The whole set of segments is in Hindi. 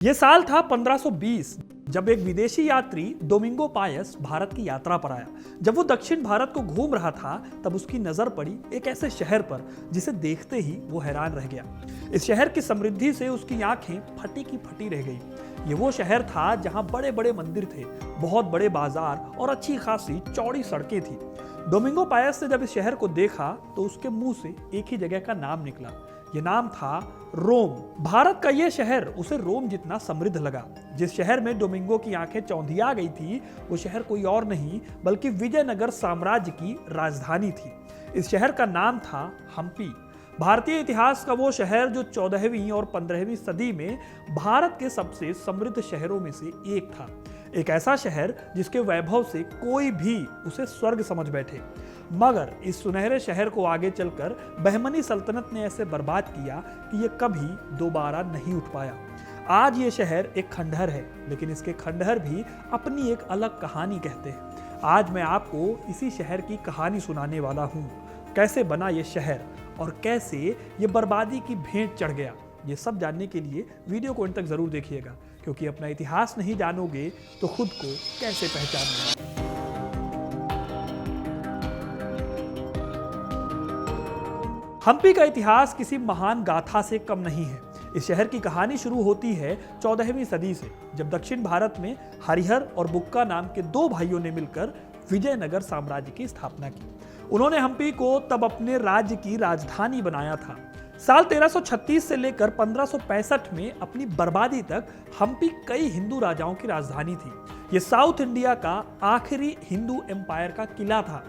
ये साल था 1520 जब एक विदेशी यात्री डोमिंगो पायस भारत की यात्रा पर आया। जब वो दक्षिण भारत को घूम रहा था तब उसकी नजर पड़ी एक ऐसे शहर पर जिसे देखते ही वो हैरान रह गया। इस शहर की समृद्धि से उसकी आंखें फटी की फटी रह गई। ये वो शहर था जहां बड़े बड़े मंदिर थे, बहुत बड़े बाजार और अच्छी खासी चौड़ी सड़कें थी। डोमिंगो पायस ने जब इस शहर को देखा तो उसके मुंह से एक ही जगह का नाम निकला। ये नाम था रोम। भारत का ये शहर उसे रोम जितना समृद्ध लगा। जिस शहर में डोमिंगो की आंखें चौंधिया गई थी वो शहर कोई और नहीं बल्कि विजयनगर साम्राज्य की राजधानी थी। इस शहर का नाम था हम्पी। भारतीय इतिहास का वो शहर जो 14वीं और 15वीं सदी में भारत के सबसे समृद्ध शहरों में से एक था। एक ऐसा शहर जिसके वैभव से कोई भी उसे स्वर्ग समझ बैठे। मगर इस सुनहरे शहर को आगे चलकर बहमनी सल्तनत ने ऐसे बर्बाद किया कि ये कभी दोबारा नहीं उठ पाया। आज ये शहर एक खंडहर है, लेकिन इसके खंडहर भी अपनी एक अलग कहानी कहते हैं। आज मैं आपको इसी शहर की कहानी सुनाने वाला हूँ। कैसे बना ये शहर और कैसे ये बर्बादी की भेंट चढ़ गया, ये सब जानने के लिए वीडियो को अंत तक जरूर देखिएगा, क्योंकि अपना इतिहास नहीं जानोगे तो खुद को कैसे पहचानोगे। हम्पी का इतिहास किसी महान गाथा से कम नहीं है। इस शहर की कहानी शुरू होती है 14वीं सदी से, जब दक्षिण भारत में हरिहर और बुक्का नाम के दो भाइयों ने मिलकर विजयनगर साम्राज्य की स्थापना की। उन्होंने हम्पी को तब अपने राज्य की राजधानी बनाया था। साल 1336 से लेकर 1565 में अपनी बर्बादी तक हम्पी कई हिंदू राजाओं की राजधानी थी। यह साउथ इंडिया का आखिरी हिंदू एम्पायर का किला था।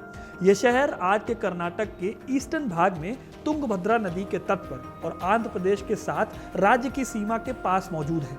यह शहर आज के कर्नाटक के ईस्टर्न भाग में तुंगभद्रा नदी के तट पर और आंध्र प्रदेश के साथ राज्य की सीमा के पास मौजूद है।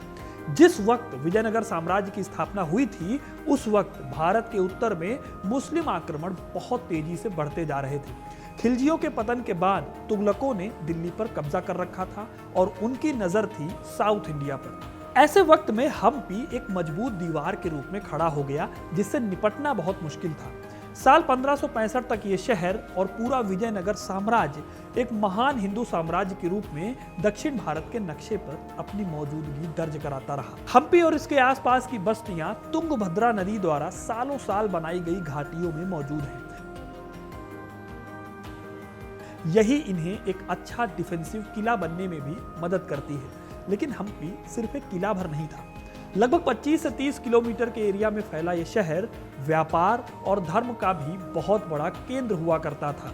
जिस वक्त विजयनगर साम्राज्य की स्थापना हुई थी उस वक्त भारत के उत्तर में मुस्लिम आक्रमण बहुत तेजी से बढ़ते जा रहे थे। खिलजियों के पतन के बाद तुगलकों ने दिल्ली पर कब्जा कर रखा था और उनकी नजर थी साउथ इंडिया पर। ऐसे वक्त में हम्पी एक मजबूत दीवार के रूप में खड़ा हो गया, जिससे निपटना बहुत मुश्किल था। साल 1565 तक ये शहर और पूरा विजयनगर साम्राज्य एक महान हिंदू साम्राज्य के रूप में दक्षिण भारत के नक्शे पर अपनी मौजूदगी दर्ज कराता रहा। हम्पी और इसके आसपास की बस्तियां तुंगभद्रा नदी द्वारा सालों साल बनाई गई घाटियों में मौजूद हैं। यही इन्हें एक अच्छा डिफेंसिव किला बनने में भी मदद करती है। लेकिन हम्पी सिर्फ एक किला भर नहीं था। लगभग 25 से 30 किलोमीटर के एरिया में फैला यह शहर व्यापार और धर्म का भी बहुत बड़ा केंद्र हुआ करता था।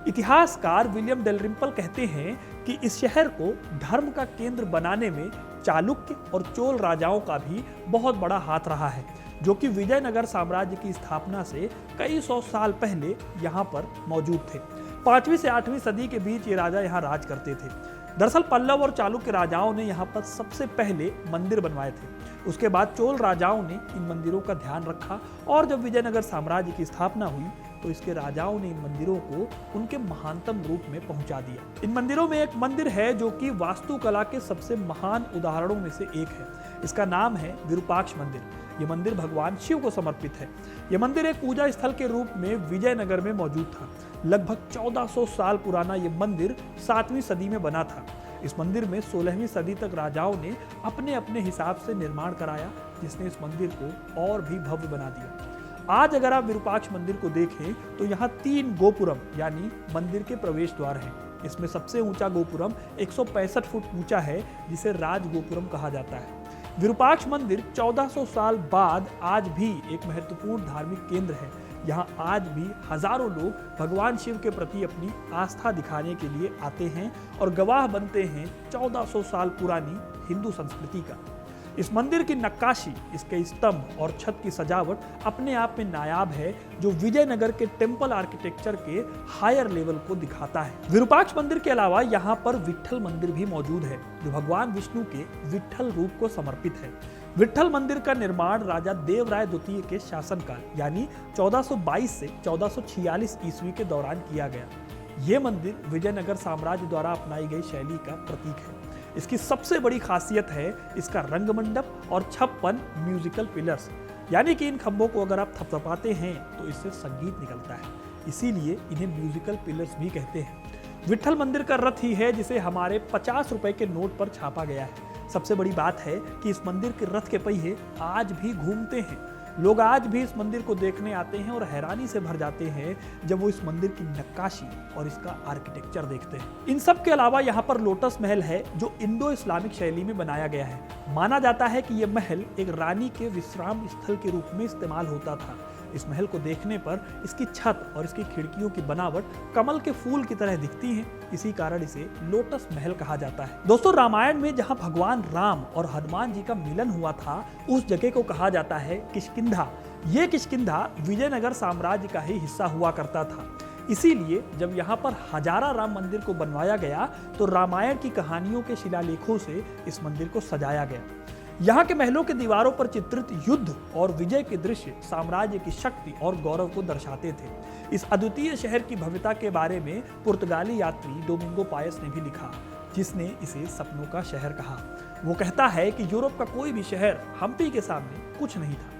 इतिहासकार विलियम डेलरिम्पल कहते हैं कि इस शहर को धर्म का केंद्र बनाने में चालुक्य और चोल राजाओं का भी बहुत बड़ा हाथ रहा है, जो कि विजयनगर साम्राज्य की स्थापना से कई सौ साल पहले यहाँ पर मौजूद थे। 5वीं से 8वीं सदी के बीच ये राजा यहाँ राज करते थे। दरअसल पल्लव और चालुक्य राजाओं ने यहाँ पर सबसे पहले मंदिर बनवाए थे। उसके बाद चोल राजाओं ने इन मंदिरों का ध्यान रखा और जब विजयनगर साम्राज्य की स्थापना हुई तो इसके राजाओं ने इन मंदिरों को उनके महानतम रूप में पहुंचा दिया। इन मंदिरों में एक मंदिर है जो कि वास्तुकला के सबसे महान उदाहरणों में से एक है। इसका नाम है विरूपाक्ष मंदिर। ये मंदिर भगवान शिव को समर्पित है। यह मंदिर एक पूजा स्थल के रूप में विजयनगर में मौजूद था। लगभग 1400 साल पुराना यह मंदिर 7वीं सदी में बना था। इस मंदिर में 16वीं सदी तक राजाओं ने अपने अपने हिसाब से निर्माण कराया, जिसने इस मंदिर को और भी भव्य बना दिया। आज अगर आप विरूपाक्ष मंदिर को देखें तो यहाँ 3 गोपुरम यानी मंदिर के प्रवेश द्वार हैं। इसमें सबसे ऊंचा गोपुरम 165 फुट ऊंचा है, जिसे राज गोपुरम कहा जाता है। विरूपाक्ष मंदिर 1400 साल बाद आज भी एक महत्वपूर्ण धार्मिक केंद्र है। यहाँ आज भी हजारों लोग भगवान शिव के प्रति अपनी आस्था दिखाने के लिए आते हैं और गवाह बनते हैं 1400 साल पुरानी हिंदू संस्कृति का। इस मंदिर की नक्काशी, इसके स्तंभ और छत की सजावट अपने आप में नायाब है, जो विजयनगर के टेम्पल आर्किटेक्चर के हायर लेवल को दिखाता है। विरूपाक्ष मंदिर के अलावा यहाँ पर विट्ठल मंदिर भी मौजूद है, जो भगवान विष्णु के विट्ठल रूप को समर्पित है। विट्ठल मंदिर का निर्माण राजा देवराय द्वितीय के शासनकाल यानी 1422 से 1446 ईस्वी के दौरान किया गया। ये मंदिर विजयनगर साम्राज्य द्वारा अपनाई गई शैली का प्रतीक है। इसकी सबसे बड़ी खासियत है इसका रंगमंडप और 56 म्यूजिकल पिलर्स, यानी कि इन खंभों को अगर आप थपथपाते हैं तो इससे संगीत निकलता है, इसीलिए इन्हें म्यूजिकल पिलर्स भी कहते हैं। विट्ठल मंदिर का रथ ही है जिसे हमारे 50 रुपए के नोट पर छापा गया है। सबसे बड़ी बात है कि इस मंदिर के रथ के पहिए आज भी घूमते हैं। लोग आज भी इस मंदिर को देखने आते हैं और हैरानी से भर जाते हैं जब वो इस मंदिर की नक्काशी और इसका आर्किटेक्चर देखते हैं। इन सब के अलावा यहाँ पर लोटस महल है जो इंडो इस्लामिक शैली में बनाया गया है। माना जाता है कि यह महल एक रानी के विश्राम स्थल के रूप में इस्तेमाल होता था। इस महल को देखने पर इसकी छत और इसकी खिड़कियों की बनावट कमल के फूल की तरह दिखती है, इसी कारण इसे लोटस महल कहा जाता है। दोस्तों, रामायण में जहां भगवान राम और हनुमान जी का मिलन हुआ था, उस जगह को कहा जाता है किष्किंधा। ये किष्किंधा विजयनगर साम्राज्य का ही हिस्सा हुआ करता था। इसीलिए जब यहाँ पर हजारा राम मंदिर को बनवाया गया तो रामायण की कहानियों के शिलालेखों से इस मंदिर को सजाया गया। यहाँ के महलों के दीवारों पर चित्रित युद्ध और विजय के दृश्य साम्राज्य की शक्ति और गौरव को दर्शाते थे। इस अद्वितीय शहर की भव्यता के बारे में पुर्तगाली यात्री डोमिंगो पायस ने भी लिखा, जिसने इसे सपनों का शहर कहा। वो कहता है कि यूरोप का कोई भी शहर हम्पी के सामने कुछ नहीं था।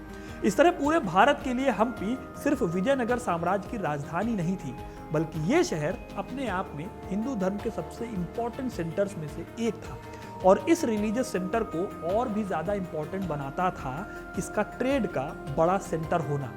इस तरह पूरे भारत के लिए हम्पी सिर्फ विजयनगर साम्राज्य की राजधानी नहीं थी, बल्कि ये शहर अपने आप में हिंदू धर्म के सबसे इंपॉर्टेंट सेंटर्स में से एक था। और इस रिलीजियस सेंटर को और भी ज्यादा इंपॉर्टेंट बनाता था इसका ट्रेड का बड़ा सेंटर होना।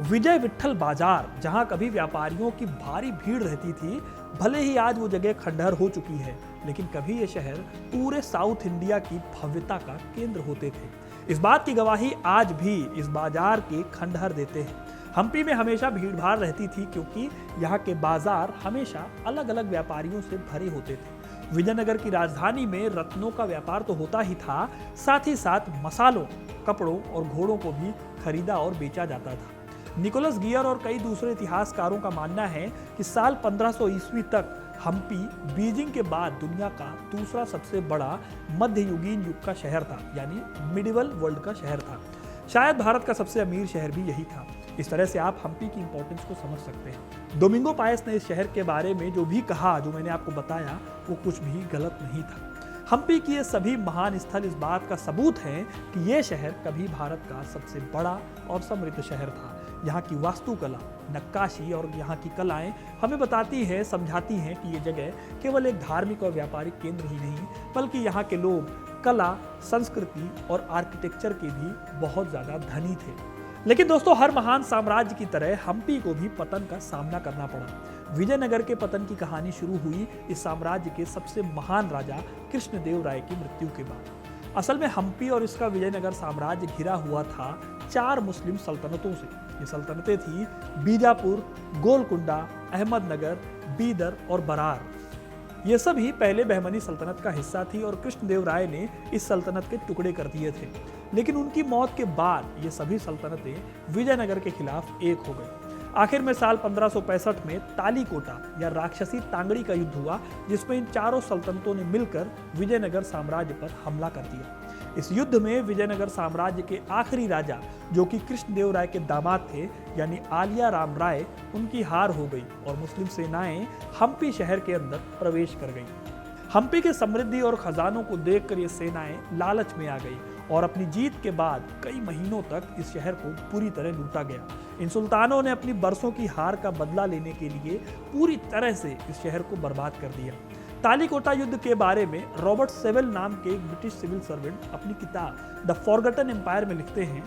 विजय विट्ठल बाजार, जहां कभी व्यापारियों की भारी भीड़ रहती थी, भले ही आज वो जगह खंडहर हो चुकी है, लेकिन कभी ये शहर पूरे साउथ इंडिया की भव्यता का केंद्र होते थे। इस बात की गवाही आज भी इस बाजार के खंडहर देते हैं। हम्पी में हमेशा भीड़भाड़ रहती थी क्योंकि यहाँ के बाजार हमेशा अलग अलग व्यापारियों से भरे होते थे। विजयनगर की राजधानी में रत्नों का व्यापार तो होता ही था, साथ ही साथ मसालों, कपड़ों और घोड़ों को भी खरीदा और बेचा जाता था। निकोलस गियर और कई दूसरे इतिहासकारों का मानना है कि साल 1500 ईस्वी तक हम्पी बीजिंग के बाद दुनिया का दूसरा सबसे बड़ा मध्ययुगीन युग का शहर था, यानी मिडिवल वर्ल्ड का शहर था। शायद भारत का सबसे अमीर शहर भी यही था। इस तरह से आप हम्पी की इंपॉर्टेंस को समझ सकते हैं। डोमिंगो पायस ने इस शहर के बारे में जो भी कहा, जो मैंने आपको बताया, वो कुछ भी गलत नहीं था। हम्पी की ये सभी महान स्थल इस बात का सबूत हैं कि ये शहर कभी भारत का सबसे बड़ा और समृद्ध शहर था। यहाँ की वास्तुकला, नक्काशी और यहाँ की कलाएं हमें बताती है, समझाती हैं कि ये जगह केवल एक धार्मिक और व्यापारिक केंद्र ही नहीं, बल्कि यहाँ के लोग कला, संस्कृति और आर्किटेक्चर के भी बहुत ज्यादा धनी थे। लेकिन दोस्तों, हर महान साम्राज्य की तरह हम्पी को भी पतन का सामना करना पड़ा। विजयनगर के पतन की कहानी शुरू हुई इस साम्राज्य के सबसे महान राजा कृष्णदेवराय की मृत्यु के बाद। असल में हम्पी और इसका विजयनगर साम्राज्य घिरा हुआ था 4 मुस्लिम सल्तनतों से। ये सल्तनतें थी बीजापुर, गोलकुंडा, अहमदनगर, बीदर और बरार। ये सभी पहले बहमनी सल्तनत का हिस्सा थी और कृष्णदेवराय ने इस सल्तनत के टुकड़े कर दिए थे। लेकिन उनकी मौत के बाद ये सभी सल्तनतें विजयनगर के खिलाफ एक हो गई। आखिर में साल 1565 में तालीकोटा या राक्षसी तांगड़ी का युद्ध हुआ, जिसमें इन चारों सल्तनतों ने मिलकर विजयनगर साम्राज्य पर हमला कर दिया। इस युद्ध में विजयनगर साम्राज्य के आखिरी राजा, जो कि कृष्णदेवराय के दामाद थे, यानी आलिया राम राय, उनकी हार हो गई और मुस्लिम सेनाएं हम्पी शहर के अंदर प्रवेश कर गईं। हम्पी के समृद्धि और खजानों को देखकर ये सेनाएं लालच में आ गई और अपनी जीत के बाद कई महीनों तक इस शहर को पूरी तरह लूटा गया। इन सुल्तानों ने अपनी बरसों की हार का बदला लेने के लिए पूरी तरह से इस शहर को बर्बाद कर दिया। तालीकोटा युद्ध के बारे में रॉबर्ट सेवेल नाम के एक ब्रिटिश सिविल सर्वेंट अपनी किताब द फॉरगटन एम्पायर में लिखते हैं,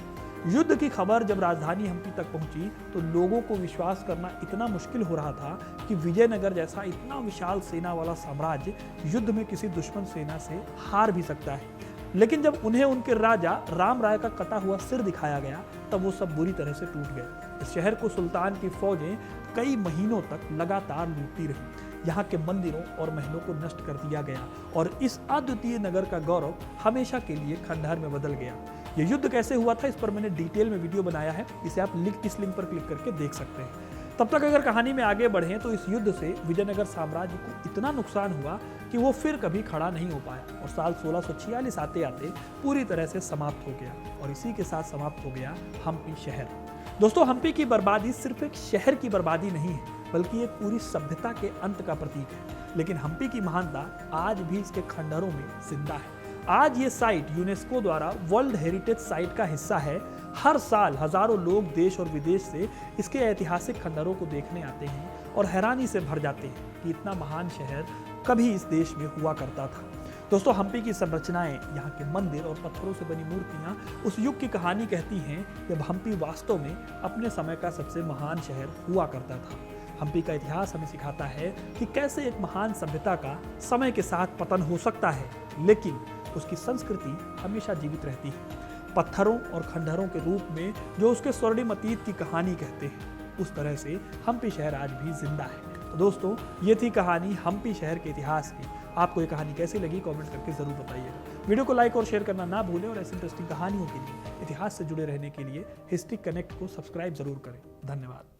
युद्ध की खबर जब राजधानी हम्पी तक पहुंची तो लोगों को विश्वास करना इतना मुश्किल हो रहा था कि विजयनगर जैसा इतना विशाल सेना वाला साम्राज्य युद्ध में किसी दुश्मन सेना से हार भी सकता है। लेकिन जब उन्हें उनके राजा राम राय का कटा हुआ सिर दिखाया गया, तब वो सब बुरी तरह से टूट गए। इस शहर को सुल्तान की फौजें कई महीनों तक लगातार लूटती रही। यहाँ के मंदिरों और महलों को नष्ट कर दिया गया और इस अद्वितीय नगर का गौरव हमेशा के लिए खंडहर में बदल गया। ये युद्ध कैसे हुआ था, इस पर मैंने डिटेल में वीडियो बनाया है, इसे आप इस लिंक पर क्लिक करके देख सकते हैं। तब तक अगर कहानी में आगे बढ़ें तो इस युद्ध से विजयनगर साम्राज्य को इतना नुकसान हुआ कि वो फिर कभी खड़ा नहीं हो पाया और साल 1646 आते आते पूरी तरह से समाप्त हो गया और इसी के साथ समाप्त हो गया हम्पी शहर। दोस्तों, हम्पी की बर्बादी सिर्फ एक शहर की बर्बादी नहीं है, बल्कि एक पूरी सभ्यता के अंत का प्रतीक है। लेकिन हम्पी की महानता आज भी इसके खंडहरों में जिंदा है। आज ये साइट यूनेस्को द्वारा वर्ल्ड हेरिटेज साइट का हिस्सा है। हर साल हजारों लोग देश और विदेश से इसके ऐतिहासिक खंडहरों को देखने आते हैं और हैरानी से भर जाते हैं कि इतना महान शहर कभी इस देश में हुआ करता था। दोस्तों, हम्पी की संरचनाएं, यहाँ के मंदिर और पत्थरों से बनी मूर्तियां उस युग की कहानी कहती हैं जब हम्पी वास्तव में अपने समय का सबसे महान शहर हुआ करता था। हम्पी का इतिहास हमें सिखाता है कि कैसे एक महान सभ्यता का समय के साथ पतन हो सकता है, लेकिन उसकी संस्कृति हमेशा जीवित रहती है। पत्थरों और खंडहरों के रूप में जो उसके स्वर्णिम अतीत की कहानी कहते हैं, उस तरह से हम्पी शहर आज भी जिंदा है। तो दोस्तों, ये थी कहानी हम्पी शहर के इतिहास की। आपको ये कहानी कैसी लगी कमेंट करके जरूर बताइएगा। वीडियो को लाइक और शेयर करना ना भूलें और ऐसी इंटरेस्टिंग कहानियों के लिए, इतिहास से जुड़े रहने के लिए हिस्ट्री कनेक्ट को सब्सक्राइब जरूर करें। धन्यवाद।